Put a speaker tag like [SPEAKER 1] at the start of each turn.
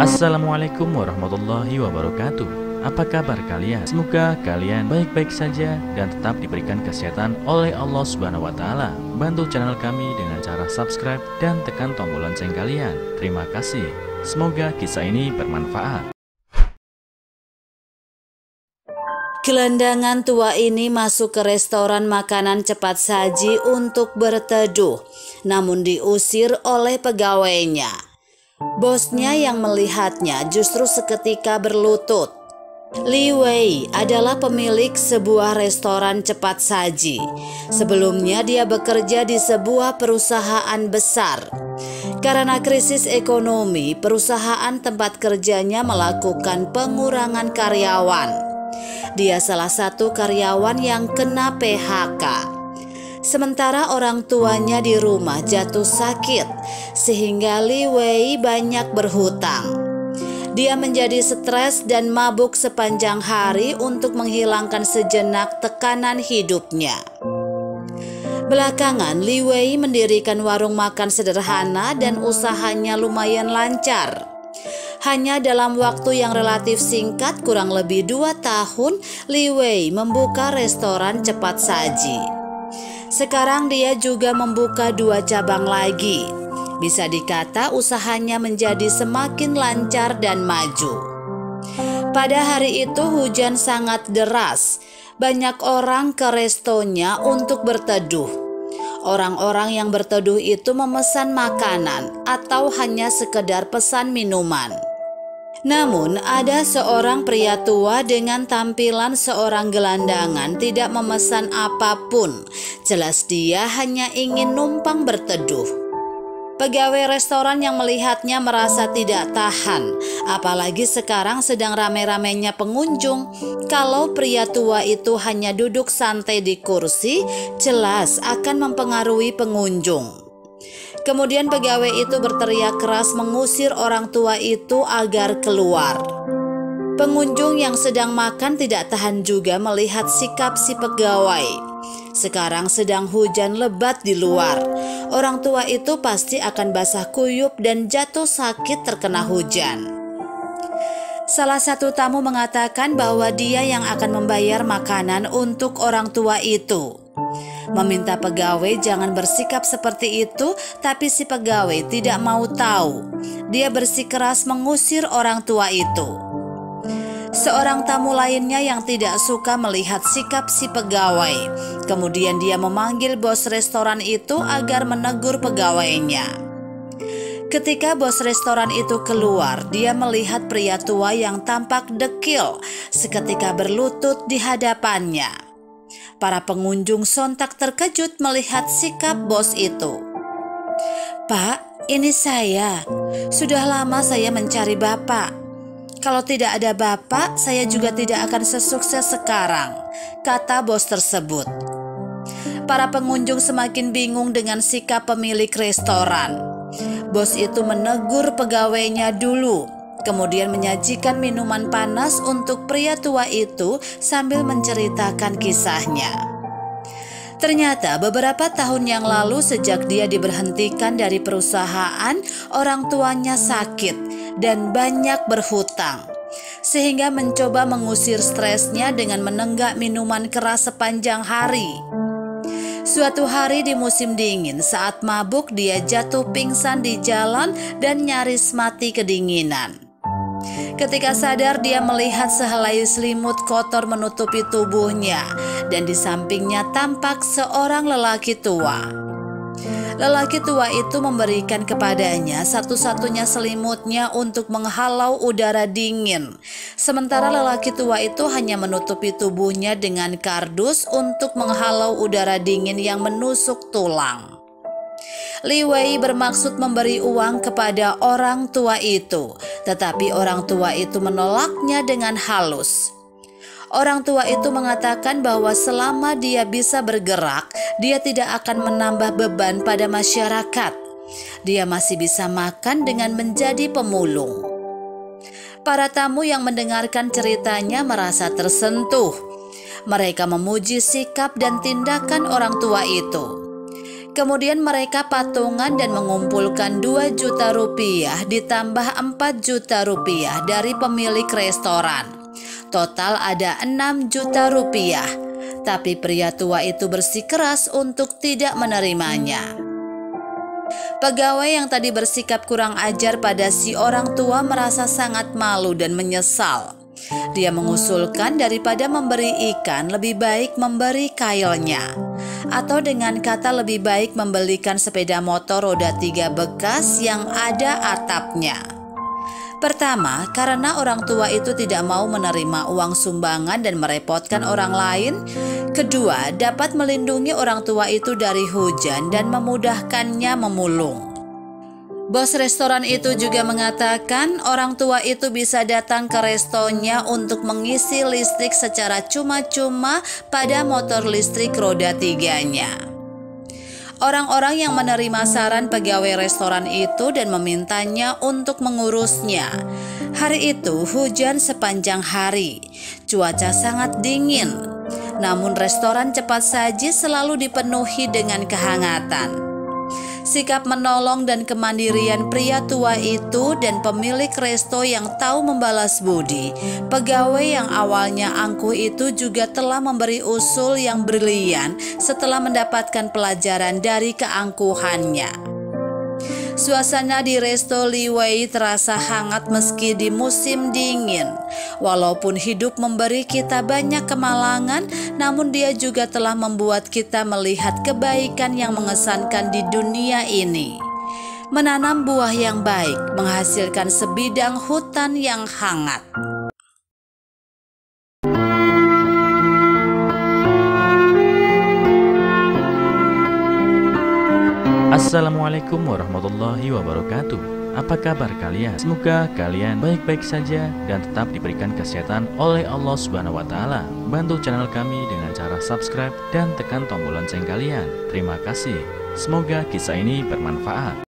[SPEAKER 1] Assalamualaikum warahmatullahi wabarakatuh. Apa kabar kalian? Semoga kalian baik-baik saja dan tetap diberikan kesehatan oleh Allah Subhanahu wa Ta'ala. Bantu channel kami dengan cara subscribe dan tekan tombol lonceng kalian. Terima kasih. Semoga kisah ini bermanfaat.
[SPEAKER 2] Gelandangan tua ini masuk ke restoran makanan cepat saji untuk berteduh, namun diusir oleh pegawainya. Bosnya yang melihatnya justru seketika berlutut. Li Wei adalah pemilik sebuah restoran cepat saji. Sebelumnya dia bekerja di sebuah perusahaan besar. Karena krisis ekonomi, perusahaan tempat kerjanya melakukan pengurangan karyawan. Dia salah satu karyawan yang kena PHK. Sementara orang tuanya di rumah jatuh sakit, sehingga Li Wei banyak berhutang. Dia menjadi stres dan mabuk sepanjang hari untuk menghilangkan sejenak tekanan hidupnya. Belakangan, Li Wei mendirikan warung makan sederhana dan usahanya lumayan lancar. Hanya dalam waktu yang relatif singkat, kurang lebih 2 tahun, Li Wei membuka restoran cepat saji. Sekarang dia juga membuka 2 cabang lagi. Bisa dikata usahanya menjadi semakin lancar dan maju. Pada hari itu hujan sangat deras. Banyak orang ke restonya untuk berteduh. Orang-orang yang berteduh itu memesan makanan atau hanya sekedar pesan minuman. Namun ada seorang pria tua dengan tampilan seorang gelandangan tidak memesan apapun. Jelas dia hanya ingin numpang berteduh. Pegawai restoran yang melihatnya merasa tidak tahan. Apalagi sekarang sedang rame-ramenya pengunjung. Kalau pria tua itu hanya duduk santai di kursi, jelas akan mempengaruhi pengunjung. Kemudian pegawai itu berteriak keras mengusir orang tua itu agar keluar. Pengunjung yang sedang makan tidak tahan juga melihat sikap si pegawai. Sekarang sedang hujan lebat di luar. Orang tua itu pasti akan basah kuyup dan jatuh sakit terkena hujan. Salah satu tamu mengatakan bahwa dia yang akan membayar makanan untuk orang tua itu. Meminta pegawai jangan bersikap seperti itu, tapi si pegawai tidak mau tahu. Dia bersikeras mengusir orang tua itu. Seorang tamu lainnya yang tidak suka melihat sikap si pegawai. Kemudian dia memanggil bos restoran itu agar menegur pegawainya. Ketika bos restoran itu keluar, dia melihat pria tua yang tampak dekil seketika berlutut di hadapannya. Para pengunjung sontak terkejut melihat sikap bos itu. "Pak, ini saya. Sudah lama saya mencari Bapak. Kalau tidak ada Bapak, saya juga tidak akan sesukses sekarang," kata bos tersebut. Para pengunjung semakin bingung dengan sikap pemilik restoran. Bos itu menegur pegawainya dulu, kemudian menyajikan minuman panas untuk pria tua itu sambil menceritakan kisahnya. Ternyata beberapa tahun yang lalu sejak dia diberhentikan dari perusahaan, orang tuanya sakit dan banyak berhutang. Sehingga mencoba mengusir stresnya dengan menenggak minuman keras sepanjang hari. Suatu hari di musim dingin saat mabuk dia jatuh pingsan di jalan dan nyaris mati kedinginan. Ketika sadar dia melihat sehelai selimut kotor menutupi tubuhnya dan di sampingnya tampak seorang lelaki tua. Lelaki tua itu memberikan kepadanya satu-satunya selimutnya untuk menghalau udara dingin. Sementara lelaki tua itu hanya menutupi tubuhnya dengan kardus untuk menghalau udara dingin yang menusuk tulang. Li Wei bermaksud memberi uang kepada orang tua itu, tetapi orang tua itu menolaknya dengan halus. Orang tua itu mengatakan bahwa selama dia bisa bergerak, dia tidak akan menambah beban pada masyarakat. Dia masih bisa makan dengan menjadi pemulung. Para tamu yang mendengarkan ceritanya merasa tersentuh. Mereka memuji sikap dan tindakan orang tua itu. Kemudian mereka patungan dan mengumpulkan 2 juta rupiah ditambah 4 juta rupiah dari pemilik restoran. Total ada 6 juta rupiah. Tapi pria tua itu bersikeras untuk tidak menerimanya. Pegawai yang tadi bersikap kurang ajar pada si orang tua merasa sangat malu dan menyesal. Dia mengusulkan daripada memberi ikan, lebih baik memberi kailnya. Atau dengan kata lebih baik membelikan sepeda motor roda 3 bekas yang ada atapnya. Pertama, karena orang tua itu tidak mau menerima uang sumbangan dan merepotkan orang lain. Kedua, dapat melindungi orang tua itu dari hujan dan memudahkannya memulung. Bos restoran itu juga mengatakan orang tua itu bisa datang ke restonya untuk mengisi listrik secara cuma-cuma pada motor listrik roda 3-nya. Orang-orang yang menerima saran pegawai restoran itu dan memintanya untuk mengurusnya. Hari itu hujan sepanjang hari, cuaca sangat dingin. Namun restoran cepat saji selalu dipenuhi dengan kehangatan. Sikap menolong dan kemandirian pria tua itu dan pemilik resto yang tahu membalas budi, pegawai yang awalnya angkuh itu juga telah memberi usul yang brilian setelah mendapatkan pelajaran dari keangkuhannya. Suasana di resto Li Wei terasa hangat meski di musim dingin. Walaupun hidup memberi kita banyak kemalangan, namun dia juga telah membuat kita melihat kebaikan yang mengesankan di dunia ini. Menanam buah yang baik menghasilkan sebidang hutan yang hangat.
[SPEAKER 1] Assalamualaikum warahmatullahi wabarakatuh. Apa kabar kalian? Semoga kalian baik-baik saja dan tetap diberikan kesehatan oleh Allah Subhanahu wa Ta'ala. Bantu channel kami dengan cara subscribe dan tekan tombol lonceng kalian. Terima kasih. Semoga kisah ini bermanfaat.